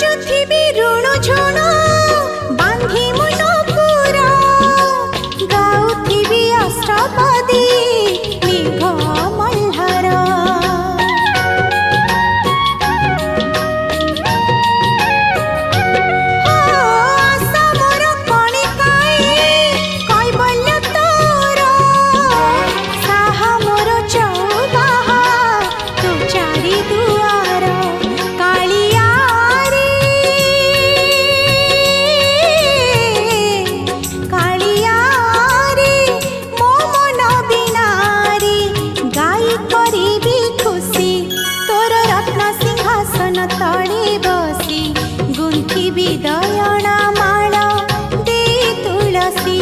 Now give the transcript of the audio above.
नाचुथिबी ऋणु झुणु बांधी मुन पुरा गाउथिबी अष्टपदी मेघ मल्हार आशा मोर कणिकाए कैबल्य तोर साहा मोर चौबाहा तू चारि दुआर कालियारी कालियारी मो मन बिनारी गाई करिबी खुशी तोर रत्न सिंहासन तळे बसी गुंथिबी दयणा माळ दे तुळसी।